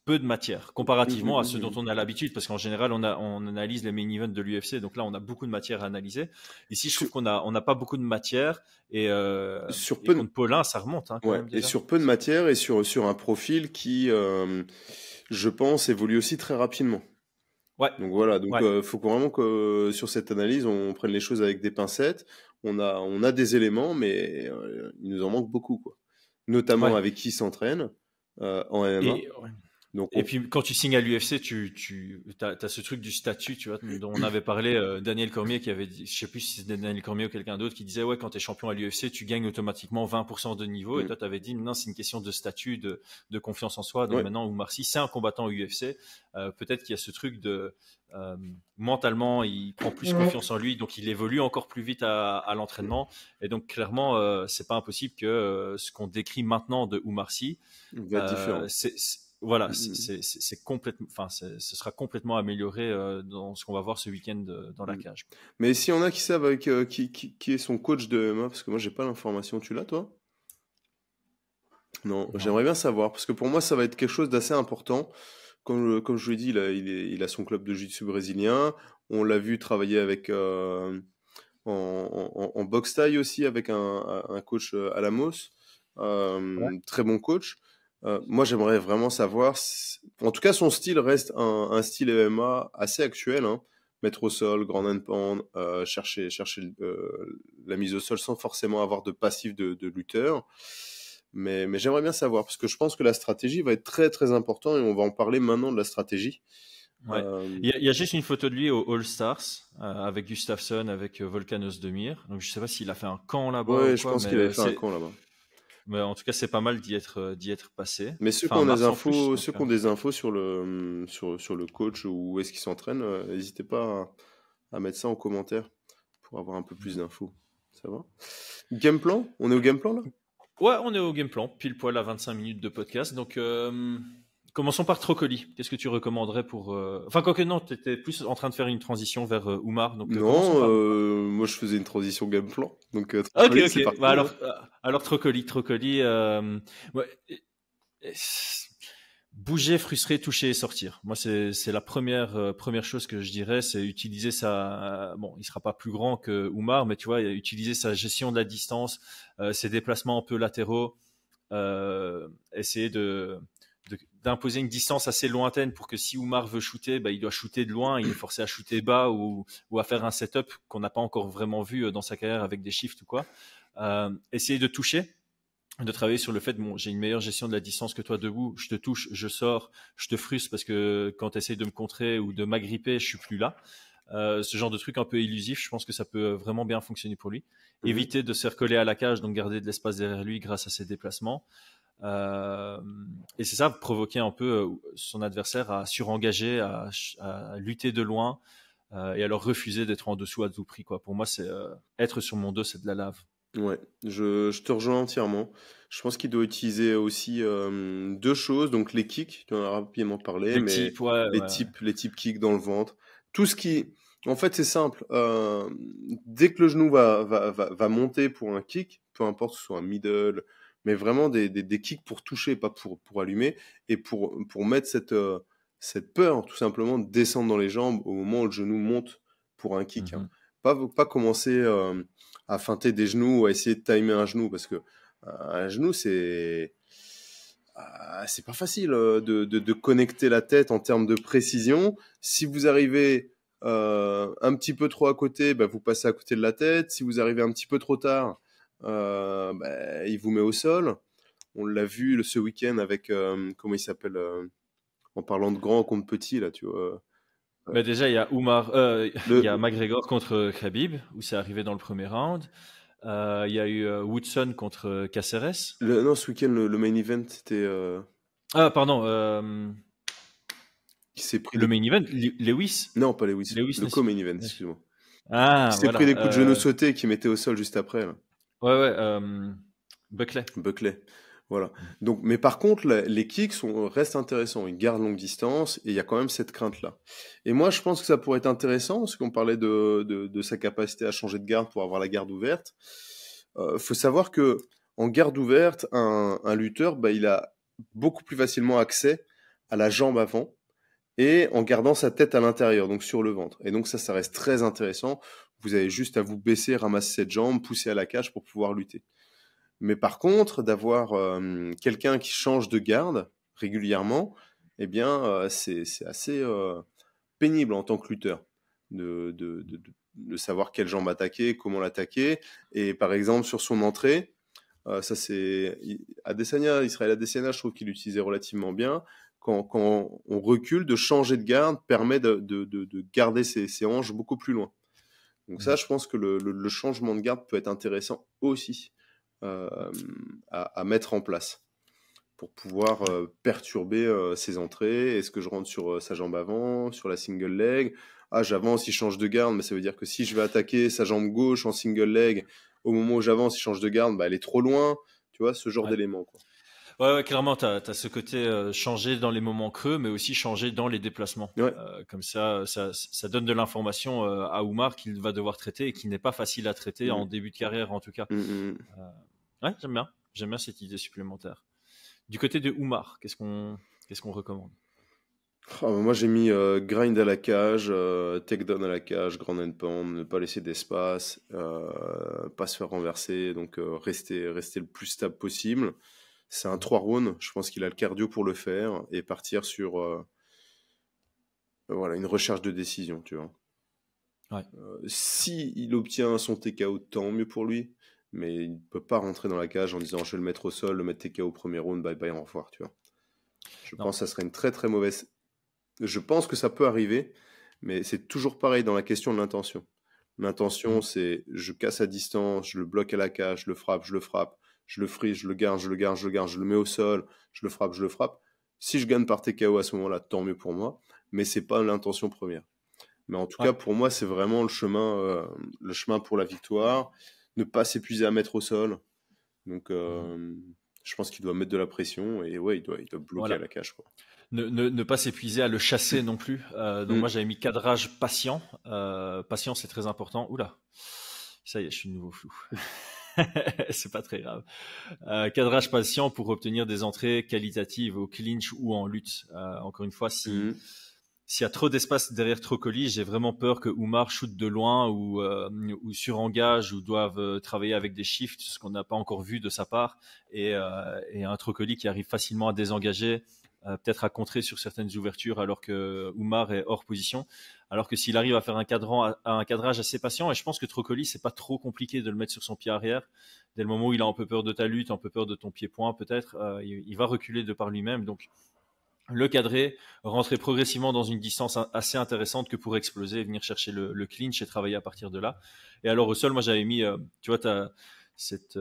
S1: peu de matière, comparativement à ce dont on a l'habitude, parce qu'en général, on analyse les main events de l'UFC, donc là, on a beaucoup de matière à analyser. Ici, je trouve qu'on n'a pas beaucoup de matière, et contre Paulin, ça remonte hein, quand
S3: Ouais,
S1: même
S3: et
S1: déjà.
S3: sur peu de matière et sur un profil qui, je pense, évolue aussi très rapidement.
S1: Ouais.
S3: Donc voilà, donc
S1: Ouais.
S3: faut vraiment que sur cette analyse, on prenne les choses avec des pincettes. On a des éléments, mais il nous en manque beaucoup, quoi. Notamment
S1: Ouais.
S3: avec qui il s'entraîne en MMA. Donc
S1: Et puis quand tu signes à l'UFC, tu as ce truc du statut, tu vois, dont on avait parlé, Daniel Cormier qui avait dit, je sais plus si c'était Daniel Cormier ou quelqu'un d'autre, qui disait ouais, quand tu es champion à l'UFC, tu gagnes automatiquement 20% de niveau. Et toi, tu avais dit non, c'est une question de statut, de confiance en soi. Donc maintenant, Oumar Sy, c'est un combattant au UFC. Peut-être qu'il y a ce truc de mentalement, il prend plus confiance en lui, donc il évolue encore plus vite à l'entraînement. Et donc clairement, c'est pas impossible que ce qu'on décrit maintenant de Oumar Sy,
S3: va être différent.
S1: voilà, c'est complètement, enfin, ce sera complètement amélioré dans ce qu'on va voir ce week-end dans la cage.
S3: Mais s'il y en a qui savent avec qui est son coach de MMA, parce que moi j'ai pas l'information, tu l'as toi? Non, j'aimerais bien savoir, parce que pour moi ça va être quelque chose d'assez important. Comme je vous l'ai dit, il a son club de jiu-jitsu brésilien. On l'a vu travailler avec en boxe thaï aussi avec un coach Alamos, très bon coach. Moi, j'aimerais vraiment savoir. En tout cas, son style reste un style MMA assez actuel. Hein. Mettre au sol, grand and pound, chercher la mise au sol sans forcément avoir de passif de lutteur. Mais j'aimerais bien savoir, parce que je pense que la stratégie va être très très importante et on va en parler maintenant de la stratégie.
S1: Ouais. Il y a juste une photo de lui au All Stars avec Gustafsson, avec Volkan Ozdemir. Donc je sais pas s'il a fait un camp là-bas.
S3: Ouais,
S1: ou
S3: je
S1: quoi,
S3: pense qu'il avait fait un camp là-bas.
S1: Mais en tout cas, c'est pas mal d'y être passé.
S3: Mais ceux qui ont des infos, ceux qui ont des infos sur le coach ou où est-ce qu'il s'entraîne, n'hésitez pas à mettre ça en commentaire pour avoir un peu plus d'infos. Ça va? Game plan? On est au game plan là?
S1: Ouais, on est au game plan, pile poil à 25 minutes de podcast. Donc, commençons par Trocoli. Qu'est-ce que tu recommanderais pour... Enfin, quoique non, tu étais plus en train de faire une transition vers Oumar. Donc,
S3: non, moi je faisais une transition game plan. Donc,
S1: ok. Bah, alors Trocoli. Ouais, bouger, frustrer, toucher et sortir. Moi, c'est la première chose que je dirais, c'est utiliser sa... Bon, il sera pas plus grand que Oumar, mais tu vois, utiliser sa gestion de la distance, ses déplacements un peu latéraux, essayer d'imposer une distance assez lointaine pour que si Oumar veut shooter, bah, il doit shooter de loin, il est forcé à shooter bas ou à faire un setup qu'on n'a pas encore vraiment vu dans sa carrière avec des shifts ou quoi. Essayer de toucher, de travailler sur le fait, bon, j'ai une meilleure gestion de la distance que toi debout, je te touche, je sors, je te frustre parce que quand tu essayes de me contrer ou de m'agripper, je suis plus là. Ce genre de truc un peu illusif, je pense que ça peut vraiment bien fonctionner pour lui. Éviter de se faire coller à la cage, donc garder de l'espace derrière lui grâce à ses déplacements. Et c'est ça, provoquer un peu son adversaire à surengager, à lutter de loin et alors refuser d'être en dessous à tout prix, quoi. Pour moi, c'est être sur mon dos, c'est de la lave.
S3: Ouais, je te rejoins entièrement. Je pense qu'il doit utiliser aussi deux choses, donc les kicks, tu en as rapidement parlé, les types kicks dans le ventre. Tout ce qui... En fait, c'est simple. Dès que le genou va monter pour un kick, peu importe que ce soit un middle, mais vraiment des kicks pour toucher, pas pour allumer, et pour mettre cette peur, tout simplement, de descendre dans les jambes au moment où le genou monte pour un kick. Hein. Pas commencer à feinter des genoux ou à essayer de timer un genou, parce que un genou, c'est pas facile de connecter la tête en termes de précision. Si vous arrivez un petit peu trop à côté, bah, vous passez à côté de la tête. Si vous arrivez un petit peu trop tard, bah, il vous met au sol. On l'a vu ce week-end avec, comment il s'appelle, en parlant de grand contre petit, là, tu vois.
S1: Mais déjà, il y a il y a McGregor contre Khabib, où c'est arrivé dans le premier round. Il y a eu Woodson contre Caceres.
S3: Non, ce week-end, le main event, c'était...
S1: Ah, pardon.
S3: Qui s'est pris
S1: le main event, Lewis.
S3: Non, pas Lewis. Le co-main event, excuse-moi.
S1: Ah,
S3: qui s'est pris des coups de genoux sautés et qui mettait au sol juste après. Là.
S1: Ouais. Buckley.
S3: Voilà. Donc, mais par contre, les kicks restent intéressants. Ils gardent longue distance et il y a quand même cette crainte-là. Et moi, je pense que ça pourrait être intéressant, parce qu'on parlait de sa capacité à changer de garde pour avoir la garde ouverte. Faut savoir que en garde ouverte, un lutteur, bah, il a beaucoup plus facilement accès à la jambe avant et en gardant sa tête à l'intérieur, donc sur le ventre. Et donc ça reste très intéressant. Vous avez juste à vous baisser, ramasser cette jambe, pousser à la cage pour pouvoir lutter. Mais par contre, d'avoir quelqu'un qui change de garde régulièrement, eh bien, c'est assez pénible en tant que lutteur de savoir quelle jambe attaquer, comment l'attaquer. Et par exemple, sur son entrée, ça c'est Israël Adesanya, je trouve qu'il l'utilisait relativement bien. Quand on recule, de changer de garde permet de garder ses hanches beaucoup plus loin. Donc ça, je pense que le changement de garde peut être intéressant aussi. À mettre en place pour pouvoir perturber ses entrées. Est-ce que je rentre sur sa jambe avant, sur la single leg? Ah, j'avance, il change de garde, mais ça veut dire que si je vais attaquer sa jambe gauche en single leg, au moment où j'avance, il change de garde, bah, elle est trop loin. Tu vois, ce genre d'éléments, quoi.
S1: Ouais, clairement, t'as ce côté changer dans les moments creux, mais aussi changer dans les déplacements.
S3: Ouais.
S1: Comme ça donne de l'information à Oumar qu'il va devoir traiter et qui n'est pas facile à traiter en début de carrière, en tout cas. Ouais, j'aime bien cette idée supplémentaire. Du côté de Oumar, qu'est-ce qu'on recommande?
S3: Moi, j'ai mis grind à la cage, takedown à la cage, ground and pound, ne pas laisser d'espace, pas se faire renverser, donc rester le plus stable possible. C'est un 3 rounds, je pense qu'il a le cardio pour le faire et partir sur voilà, une recherche de décision, tu vois.
S1: Ouais.
S3: Si il obtient son TKO, tant mieux pour lui, mais il ne peut pas rentrer dans la cage en disant je vais le mettre au sol, le mettre TKO au premier round, bye bye, au revoir, tu vois. Je pense que ça serait une très très mauvaise. Je pense que ça peut arriver, mais c'est toujours pareil dans la question de l'intention. L'intention, c'est je casse à distance, je le bloque à la cage, je le frappe, je le freeze, je le garde, je le mets au sol, je le frappe. Si je gagne par TKO à ce moment-là, tant mieux pour moi, mais c'est pas l'intention première. Mais en tout cas, pour moi, c'est vraiment le chemin pour la victoire. Ne pas s'épuiser à mettre au sol. Donc, je pense qu'il doit mettre de la pression et ouais, il doit bloquer à la cage, quoi.
S1: Ne pas s'épuiser à le chasser non plus. Donc moi, j'avais mis cadrage patient. Patient, c'est très important. Oula, ça y est, je suis de nouveau flou. C'est pas très grave. Cadrage patient pour obtenir des entrées qualitatives au clinch ou en lutte. Encore une fois, s'il y a trop d'espace derrière Trocoli, j'ai vraiment peur que Oumar shoot de loin ou surengage ou doivent travailler avec des shifts, ce qu'on n'a pas encore vu de sa part, et un Trocoli qui arrive facilement à désengager, peut-être à contrer sur certaines ouvertures alors que Oumar est hors position. Alors que s'il arrive à faire un cadrage assez patient, et je pense que Trocoli, c'est pas trop compliqué de le mettre sur son pied arrière. Dès le moment où il a un peu peur de ta lutte, un peu peur de ton pied-point, peut-être, il va reculer de par lui-même. Donc, le cadrer, rentrer progressivement dans une distance assez intéressante que pour exploser, venir chercher le clinch et travailler à partir de là. Et alors au sol, moi j'avais mis, tu vois, t'as cette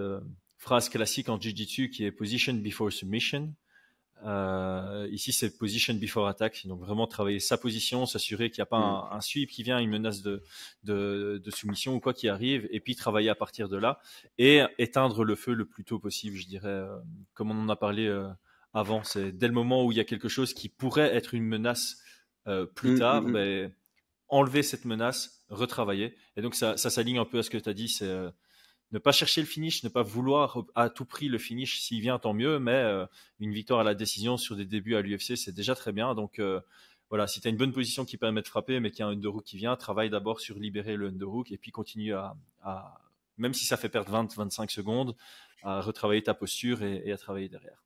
S1: phrase classique en Jiu-Jitsu qui est position before submission. Ici c'est position before attack, donc vraiment travailler sa position, s'assurer qu'il n'y a pas un sweep qui vient, une menace de soumission ou quoi qui arrive, et puis travailler à partir de là et éteindre le feu le plus tôt possible, je dirais, comme on en a parlé avant. C'est dès le moment où il y a quelque chose qui pourrait être une menace plus tard, ben, enlever cette menace, retravailler. Et donc ça s'aligne un peu à ce que tu as dit, c'est ne pas chercher le finish, ne pas vouloir à tout prix le finish. S'il vient, tant mieux, mais une victoire à la décision sur des débuts à l'UFC, c'est déjà très bien. Donc voilà, si tu as une bonne position qui permet de frapper, mais qu'il y a un underhook qui vient, travaille d'abord sur libérer le underhook et puis continue à même si ça fait perdre 20-25 secondes, à retravailler ta posture et à travailler derrière.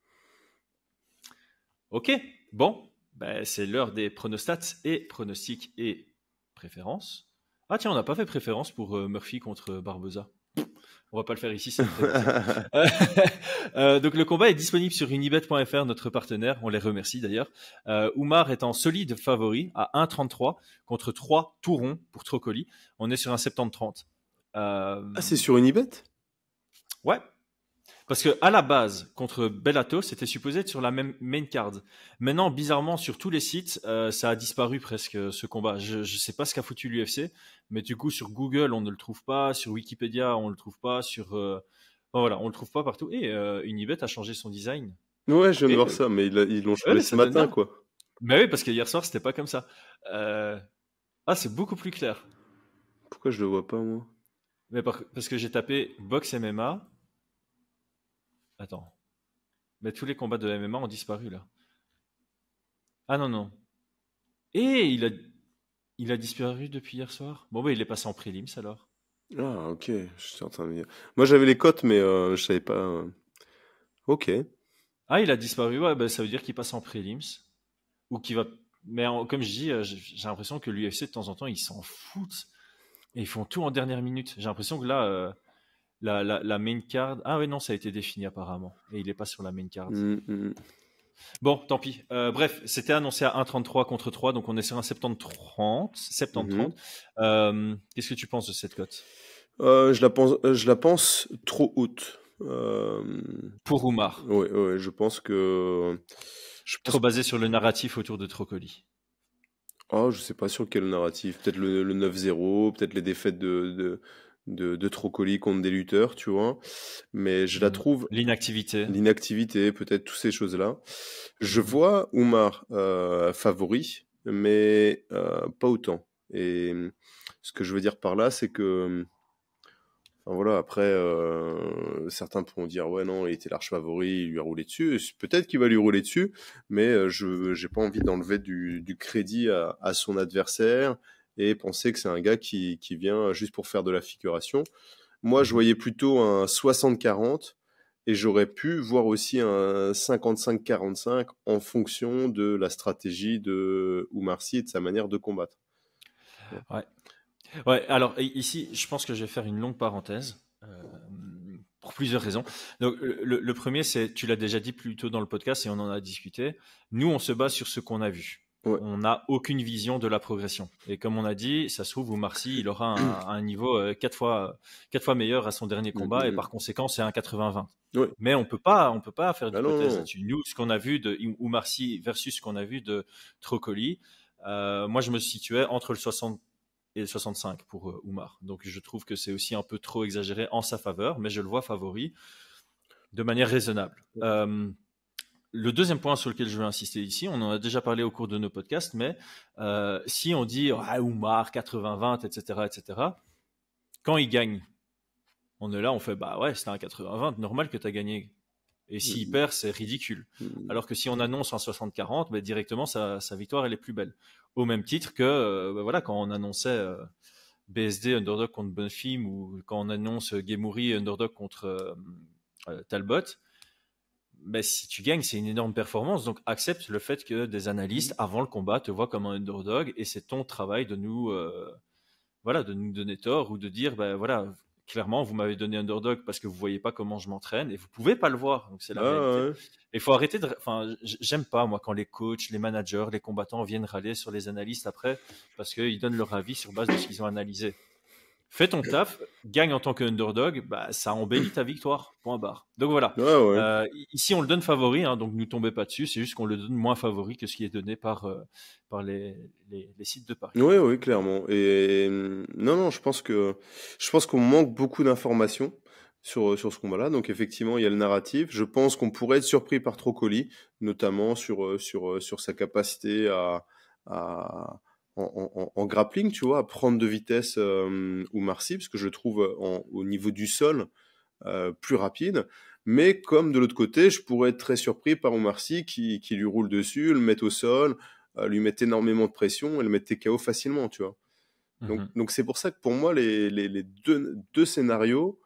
S1: Ok, bon, ben, c'est l'heure des pronostats et pronostics et préférences. Ah tiens, on n'a pas fait préférence pour Murphy contre Barboza. On va pas le faire ici. Donc le combat est disponible sur unibet.fr, notre partenaire. On les remercie d'ailleurs. Oumar est en solide favori à 1,33 contre 3 tout rond pour Trocoli. On est sur un 70-30.
S3: C'est sur Unibet ?
S1: Ouais. Parce que à la base, contre Bellato, c'était supposé être sur la même main card. Maintenant, bizarrement, sur tous les sites, ça a disparu presque ce combat. Je sais pas ce qu'a foutu l'UFC, mais du coup, sur Google, on ne le trouve pas. Sur Wikipédia, on le trouve pas. Voilà, on le trouve pas partout. Et Unibet a changé son design.
S3: Ouais, je viens de voir ça, mais ils l'ont changé ce matin, quoi.
S1: Mais oui, parce que hier soir, c'était pas comme ça. C'est beaucoup plus clair.
S3: Pourquoi je le vois pas, moi ?
S1: Mais parce que j'ai tapé Box MMA. Attends. Mais tous les combats de MMA ont disparu, là. Ah non. Et il a disparu depuis hier soir. Bon, il est passé en prélims, alors.
S3: Ah, ok. Je suis en train de dire. Moi, j'avais les cotes, mais je savais pas. Ok.
S1: Ah, il a disparu. Ouais, ça veut dire qu'il passe en prélims. Ou qu'il va... Mais comme je dis, j'ai l'impression que l'UFC, de temps en temps, ils s'en foutent. Et ils font tout en dernière minute. J'ai l'impression que là... La main card. Ah ouais, non, ça a été défini apparemment. Et il n'est pas sur la main card. Bon, tant pis. Bref, c'était annoncé à 1,33 contre 3, donc on est sur un 70-30. Qu'est-ce que tu penses de cette cote ?
S3: Je la pense trop haute.
S1: Pour Oumar.
S3: Oui, je pense que...
S1: Trop basé sur le narratif autour de Trocoli.
S3: Oh, je sais pas sur quel narratif. Peut-être le 9-0, peut-être les défaites de de Trocoli contre des lutteurs, tu vois. Mais je la trouve
S1: L'inactivité.
S3: l'inactivité, peut-être toutes ces choses-là. Je
S1: Mhm.
S3: vois Oumar favori, mais pas autant. Et ce que je veux dire par là, c'est que enfin, voilà, après, certains pourront dire ouais non, il était l'arch favori, il lui a roulé dessus. Et peut-être qu'il va lui rouler dessus, mais je j'ai pas envie d'enlever du crédit à son adversaire et penser que c'est un gars qui vient juste pour faire de la figuration. Moi, je
S1: Mhm.
S3: voyais plutôt un 60-40 et j'aurais pu voir aussi un 55-45 en fonction de la stratégie de Oumar Sy et de sa manière de combattre.
S1: Ouais. Ouais, alors ici, je pense que je vais faire une longue parenthèse pour plusieurs raisons. Donc, le premier, c'est, tu l'as déjà dit plus tôt dans le podcast et on en a discuté, nous, on se base sur ce qu'on a vu.
S3: Ouais.
S1: On n'a aucune vision de la progression. Et comme on a dit, ça se trouve, Oumar Sy, il aura un niveau 4 fois meilleur à son dernier combat et par conséquent, c'est un 80-20.
S3: Ouais.
S1: Mais on peut pas faire
S3: Ah
S1: d'hypothèse
S3: non.
S1: là-dessus. Nous, ce qu'on a vu de Oumar Sy versus ce qu'on a vu de Trocoli, moi, je me situais entre le 60 et le 65 pour Oumar. Donc je trouve que c'est aussi un peu trop exagéré en sa faveur, mais je le vois favori de manière raisonnable. Le deuxième point sur lequel je veux insister ici, on en a déjà parlé au cours de nos podcasts, mais si on dit Oumar 80-20, etc., etc., quand il gagne, on est là, on fait bah ouais, c'était un 80-20, normal que tu as gagné. Et s'il perd, c'est ridicule. Alors que si on annonce un 60-40, bah, directement sa victoire elle est plus belle. Au même titre que bah, voilà, quand on annonçait BSD underdog contre Bonfim ou quand on annonce Gemouri underdog contre Talbot, ben, si tu gagnes, c'est une énorme performance. Donc accepte le fait que des analystes avant le combat te voient comme un underdog et c'est ton travail de nous voilà, de nous donner tort ou de dire ben voilà, clairement vous m'avez donné underdog parce que vous voyez pas comment je m'entraîne et vous pouvez pas le voir. Donc c'est la réalité.
S3: Ouais.
S1: Il faut arrêter de enfin j'aime pas moi quand les coachs, les managers, les combattants viennent râler sur les analystes après parce qu'ils donnent leur avis sur base de ce qu'ils ont analysé. Fais ton taf, gagne en tant que underdog, bah, ça embellit ta victoire. Point barre. Donc voilà.
S3: Ouais.
S1: Ici, on le donne favori, hein, donc ne tombez pas dessus. C'est juste qu'on le donne moins favori que ce qui est donné par les sites de Paris.
S3: Oui, clairement. Et non, je pense qu'on manque beaucoup d'informations sur ce combat-là. Donc effectivement, il y a le narratif. Je pense qu'on pourrait être surpris par Trocoli, notamment sur sa capacité en grappling, tu vois, à prendre de vitesse Oumar Sy, parce que je le trouve au niveau du sol plus rapide. Mais comme de l'autre côté, je pourrais être très surpris par Oumar Sy qui lui roule dessus, le met au sol, lui mettre énormément de pression et le mettre TKO facilement, tu vois. Donc c'est pour ça que pour moi, les deux scénarios,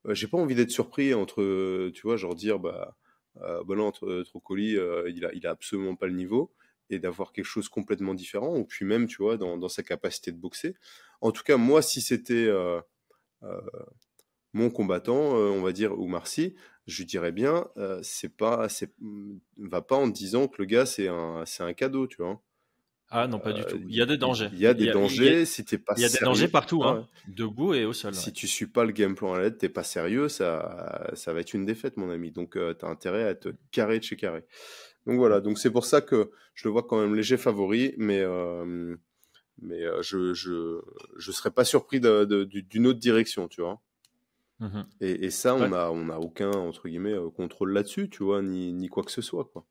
S3: j'ai pas envie d'être surpris entre, tu vois, genre dire, bah non, entre Trocoli, il a absolument pas le niveau, et d'avoir quelque chose complètement différent, ou puis même, tu vois, dans sa capacité de boxer. En tout cas, moi, si c'était mon combattant, on va dire Oumar Sy, je dirais bien, va pas en disant que le gars c'est un cadeau, tu vois.
S1: Ah non, pas du tout. Il y a des dangers.
S3: Il y a des dangers si t'es pas
S1: il y a des
S3: sérieux.
S1: dangers partout,
S3: Ah
S1: hein,
S3: ouais.
S1: debout et au sol.
S3: Si
S1: Ouais.
S3: tu suis pas le game plan à l'aide, t'es pas sérieux, ça va être une défaite, mon ami. Donc t'as intérêt à être carré de chez carré. Donc voilà, donc c'est pour ça que je le vois quand même léger favori, mais je serais pas surpris d'une autre direction, tu vois. Et ça,
S1: Ouais.
S3: on a aucun, entre guillemets, contrôle là-dessus, tu vois, ni quoi que ce soit, quoi.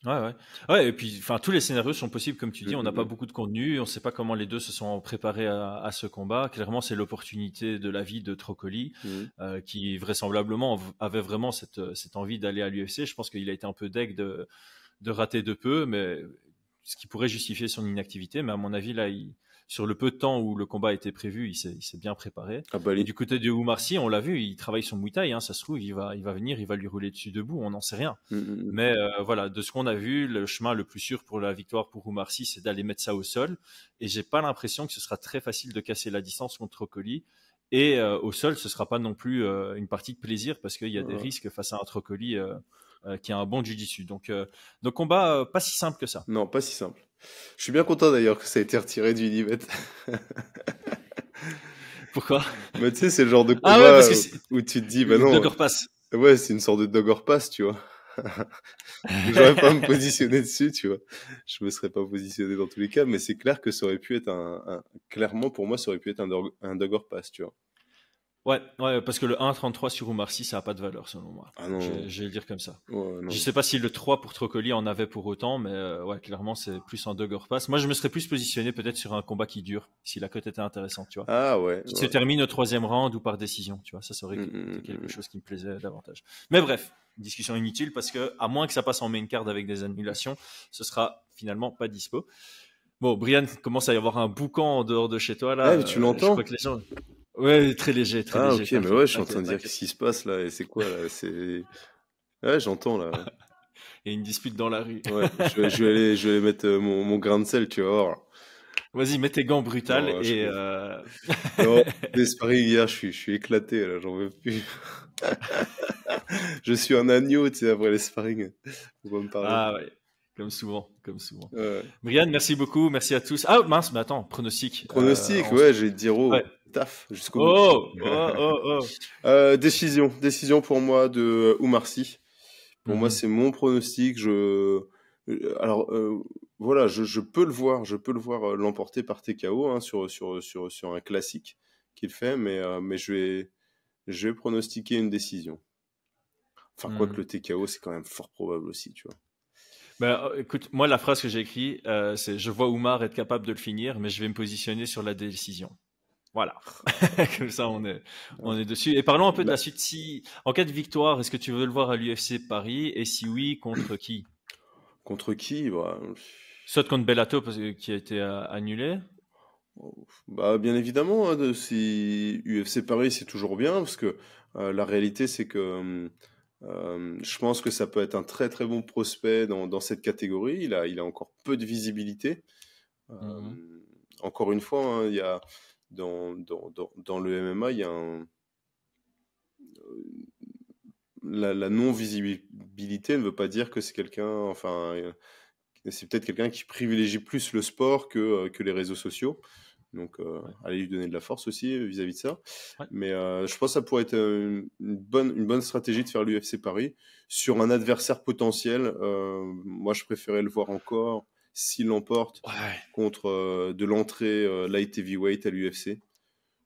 S1: Ouais, et puis, enfin, tous les scénarios sont possibles, comme tu dis. On n'a pas beaucoup de contenu, on ne sait pas comment les deux se sont préparés à ce combat. Clairement, c'est l'opportunité de la vie de Trocoli, qui vraisemblablement avait vraiment cette envie d'aller à l'UFC. Je pense qu'il a été un peu deg de rater de peu, mais ce qui pourrait justifier son inactivité. Mais à mon avis, là, sur le peu de temps où le combat était prévu, il s'est bien préparé.
S3: Ah bah,
S1: Et du côté de Oumar Sy, on l'a vu, il travaille son Muay Thai, hein, ça se trouve, il va venir, il va lui rouler dessus debout, on n'en sait rien. Mais voilà, de ce qu'on a vu, le chemin le plus sûr pour la victoire pour Oumar Sy, c'est d'aller mettre ça au sol. Et j'ai pas l'impression que ce sera très facile de casser la distance contre Trocoli. Et au sol, ce sera pas non plus une partie de plaisir parce qu'il y a des risques face à un Trocoli qui a un bon jiu-jitsu. Donc combat pas si simple que ça.
S3: Non, pas si simple. Je suis bien content d'ailleurs que ça ait été retiré du Unibet.
S1: Pourquoi?
S3: Mais tu sais, c'est le genre de combat où tu te dis, bah non.
S1: Dogger pass.
S3: Ouais, c'est une sorte de dogger pass, tu vois. J'aurais pas à me positionner dessus, tu vois. Je me serais pas positionné dans tous les cas, mais c'est clair que ça aurait pu être clairement pour moi, ça aurait pu être un dogger pass, tu vois.
S1: Ouais, parce que le 1,33 sur Oumar Sy, ça n'a pas de valeur selon moi.
S3: Ah non.
S1: Je vais le dire comme ça.
S3: Ouais, non.
S1: Je sais pas si le 3 pour Trocoli en avait pour autant, mais ouais, clairement, c'est plus un dogger pass. Moi, je me serais plus positionné peut-être sur un combat qui dure, si la cote était intéressante, tu vois.
S3: Ah ouais.
S1: Qui se termine au 3e round ou par décision, tu vois. Ça aurait été quelque chose qui me plaisait davantage. Mais bref, discussion inutile parce que, à moins que ça passe en main card avec des annulations, ce sera finalement pas dispo. Bon, Brian commence à y avoir un boucan en dehors de chez toi, là.
S3: Mais tu
S1: Je
S3: l'entends?
S1: crois que les gens... Ouais, très léger, très
S3: Ah
S1: léger.
S3: ok, mais ouais, je suis en train de dire qu'est-ce qui se passe là, et c'est quoi là? Ouais, j'entends là.
S1: Il y a une dispute dans la rue.
S3: Ouais, je vais aller mettre mon grain de sel, tu vas voir.
S1: Vas-y, mets tes gants brutales
S3: Non,
S1: et...
S3: Non, les sparring hier, je suis éclaté là, j'en veux plus. Je suis un agneau, tu sais, après les sparring. Faut pas me parler.
S1: Ah ouais, comme souvent, comme souvent.
S3: Ouais.
S1: Brian, merci beaucoup, merci à tous. Ah mince, mais attends, pronostic.
S3: Pronostic, ouais, j'ai dit
S1: Ouais.
S3: taf, jusqu'au bout. Décision pour moi de Oumar Sy. Pour moi, c'est mon pronostic. Alors, voilà, je peux le voir, l'emporter par TKO hein, sur un classique qu'il fait, mais je vais pronostiquer une décision. Enfin, quoique le TKO, c'est quand même fort probable aussi, tu vois.
S1: Bah, écoute, moi, la phrase que j'ai écrite, c'est « Je vois Oumar être capable de le finir, mais je vais me positionner sur la décision. » Voilà. Comme ça, on est dessus. Et parlons un peu de la suite. Si, en cas de victoire, est-ce que tu veux le voir à l'UFC Paris? Et si oui, contre qui?
S3: Contre qui bah...
S1: Soit contre Bellator, qui a été annulé.
S3: Bah, bien évidemment, hein, si UFC Paris, c'est toujours bien, parce que la réalité, c'est que je pense que ça peut être un très très bon prospect dans cette catégorie. Il a encore peu de visibilité. Encore une fois, hein, il y a dans le MMA, il y a la non-visibilité ne veut pas dire que c'est quelqu'un, enfin, c'est peut-être quelqu'un qui privilégie plus le sport que les réseaux sociaux. Donc, allez lui donner de la force aussi vis-à-vis de ça. Ouais. Mais je pense que ça pourrait être une bonne stratégie de faire l'UFC Paris sur un adversaire potentiel. Moi, je préférais le voir encore s'il l'emporte contre de l'entrée light heavyweight à l'UFC.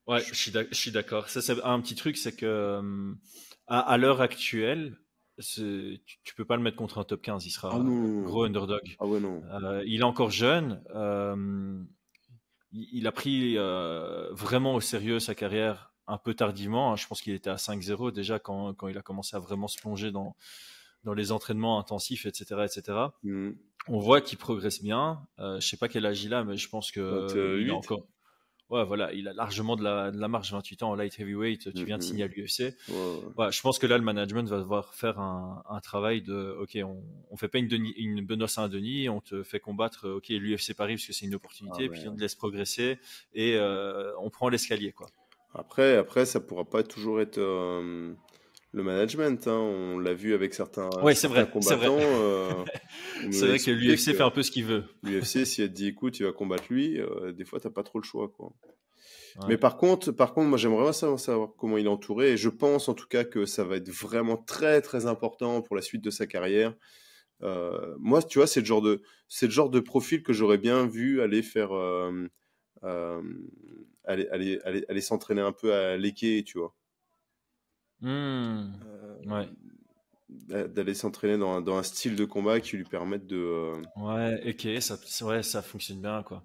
S1: Ouais, je suis d'accord. Ça, c'est un petit truc, c'est que à l'heure actuelle, tu peux pas le mettre contre un top 15. Il sera gros underdog.
S3: Ah ouais, non.
S1: Il est encore jeune. Il a pris vraiment au sérieux sa carrière un peu tardivement. Je pense qu'il était à 5-0 déjà quand il a commencé à vraiment se plonger dans les entraînements intensifs, etc. etc. On voit qu'il progresse bien. Je sais pas quel âge il a, mais je pense que il a encore... Ouais, voilà, il a largement de la marge. 28 ans en light heavyweight, tu viens de signer à l'UFC. Ouais, je pense que là, le management va devoir faire un travail de, ok, on fait pas une Benoît Saint-Denis, on te fait combattre, ok, l'UFC Paris parce que c'est une opportunité, puis on te laisse progresser et on prend l'escalier, quoi.
S3: Après, ça pourra pas toujours être le management, hein. On l'a vu avec certains combattants.
S1: C'est vrai que l'UFC fait un peu ce qu'il veut.
S3: L'UFC, si elle te dit, écoute, tu vas combattre lui, des fois, t'as pas trop le choix, quoi. Ouais. Mais par contre, moi, j'aimerais savoir comment il est entouré, et je pense, en tout cas, que ça va être vraiment très, très important pour la suite de sa carrière. Moi, tu vois, c'est le genre de profil que j'aurais bien vu aller faire, aller s'entraîner un peu à l'Eke, tu vois.
S1: Ouais.
S3: D'aller s'entraîner dans un style de combat qui lui permette de...
S1: Ouais, Eke, ça fonctionne bien, quoi.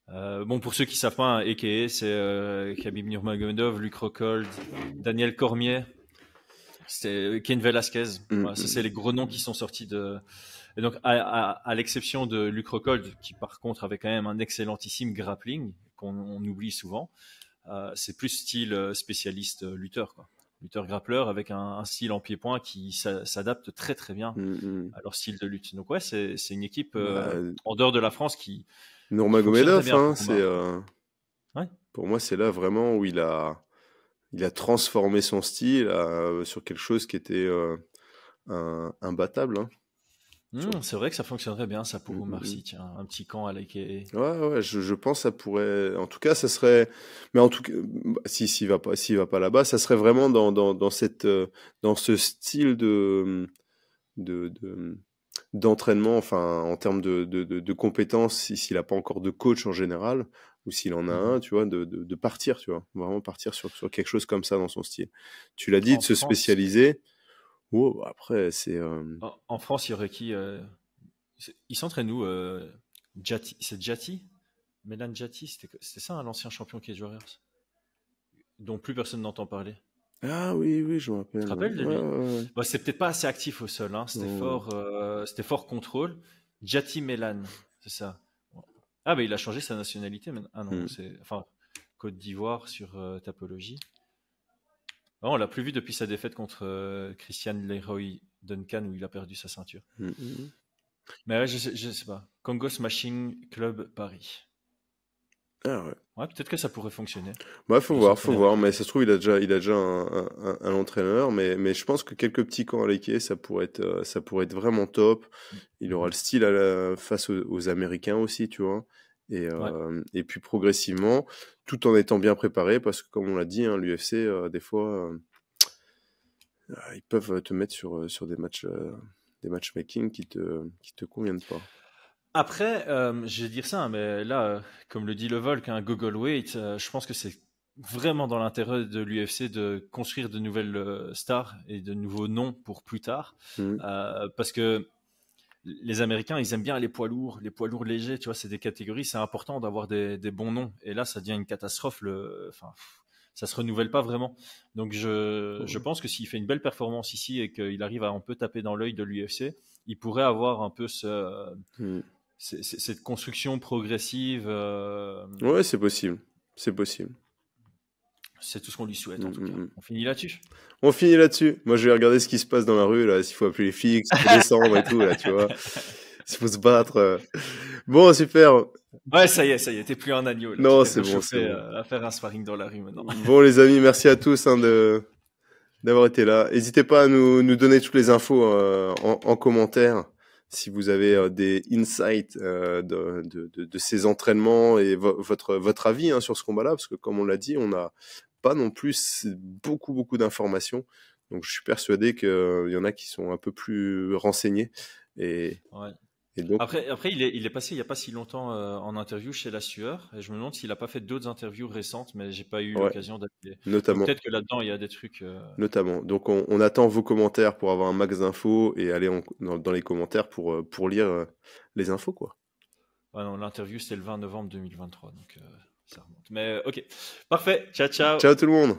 S1: Bon, pour ceux qui savent pas, Eke, c'est Khabib Nurmagomedov, Luke Rockhold, Daniel Cormier, c'est Cain Velasquez. Voilà, ça, c'est les gros noms qui sont sortis de... Et donc, à l'exception de Luke Rockhold, qui par contre avait quand même un excellentissime grappling, qu'on oublie souvent, c'est plus style spécialiste lutteur, quoi. Lutteur-grappleur avec un style en pied-point qui s'adapte très très bien à leur style de lutte. Donc ouais, c'est une équipe en dehors de la France qui...
S3: Nurmagomedov, hein, pour moi, c'est là vraiment où il a transformé son style sur quelque chose qui était imbattable. Hein.
S1: C'est vrai que ça fonctionnerait bien, ça, pour Oumar Sy, tiens, un petit camp à l'Eke.
S3: Ouais, je pense que ça pourrait... En tout cas, ça serait... Mais en tout cas, s'il va pas là-bas, ça serait vraiment dans ce style de d'entraînement, enfin en termes de compétences, s'il n'a pas encore de coach en général, ou s'il en a un, tu vois, de partir, tu vois, vraiment partir sur quelque chose comme ça dans son style. Tu l'as dit,
S1: En
S3: de se
S1: France,
S3: spécialiser. Après, c'est...
S1: en France, il y aurait qui il s'entraîne où Jati, c'est Jati Mélan Jati, c'était ça, l'ancien champion Cage Warriors, dont plus personne n'entend parler.
S3: Ah oui, je me rappelle.
S1: Tu te rappelles de lui?
S3: Ouais.
S1: Bah, c'était peut-être pas assez actif au sol, hein. C'était fort contrôle. Jati Mélan, c'est ça. Ah, bah il a changé sa nationalité maintenant. Ah non, c'est enfin Côte d'Ivoire sur Tapologie. Ah, on l'a plus vu depuis sa défaite contre Christian Leroy Duncan où il a perdu sa ceinture. Mais ouais, je sais pas. Congo Smashing Club Paris.
S3: Ah ouais.
S1: Ouais, peut-être que ça pourrait fonctionner.
S3: Bah, faut voir. Mais ça se trouve, il a déjà un entraîneur, mais je pense que quelques petits camps à l'équipe, ça pourrait être vraiment top. Il aura le style face aux Américains aussi, tu vois. Et puis progressivement, tout en étant bien préparé, parce que comme on l'a dit, hein, l'UFC, des fois, ils peuvent te mettre sur des matchmaking qui te conviennent pas.
S1: Après, je vais dire ça, hein, mais là, comme le dit le Volk, un Google Weight, je pense que c'est vraiment dans l'intérêt de l'UFC de construire de nouvelles stars et de nouveaux noms pour plus tard. Parce que les Américains, ils aiment bien les poids lourds légers, tu vois, c'est des catégories, c'est important d'avoir des bons noms. Et là, ça devient une catastrophe. Ça se renouvelle pas vraiment. Donc, je pense que s'il fait une belle performance ici et qu'il arrive à un peu taper dans l'œil de l'UFC, il pourrait avoir un peu cette construction progressive.
S3: Ouais, c'est possible.
S1: C'est tout ce qu'on lui souhaite, en tout cas. On finit là-dessus.
S3: On finit là-dessus. Moi, je vais regarder ce qui se passe dans la rue, là, s'il faut appeler les flics, s'il faut descendre et tout, là, tu vois. S'il faut se battre. Bon, super.
S1: Ouais, ça y est, t'es plus un agneau. Là.
S3: Non, c'est bon.
S1: À faire un sparring dans la rue maintenant.
S3: Bon, les amis, merci à tous hein, d'avoir été là. N'hésitez pas à nous donner toutes les infos en commentaire. Si vous avez des insights de ces entraînements et votre avis hein, sur ce combat-là, parce que comme on l'a dit, on n'a pas non plus beaucoup d'informations. Donc je suis persuadé qu'il y en a qui sont un peu plus renseignés. Et donc...
S1: Après il est passé il n'y a pas si longtemps en interview chez La Sueur. Et je me demande s'il n'a pas fait d'autres interviews récentes, mais j'ai pas eu l'occasion d'appeler.
S3: Notamment.
S1: Peut-être que là-dedans, il y a des trucs...
S3: Notamment. Donc on attend vos commentaires pour avoir un max d'infos et aller dans les commentaires pour lire les infos, quoi.
S1: Ah non, l'interview, c'était le 20 novembre 2023, donc ça remonte. Mais ok, parfait. Ciao.
S3: Ciao tout le monde.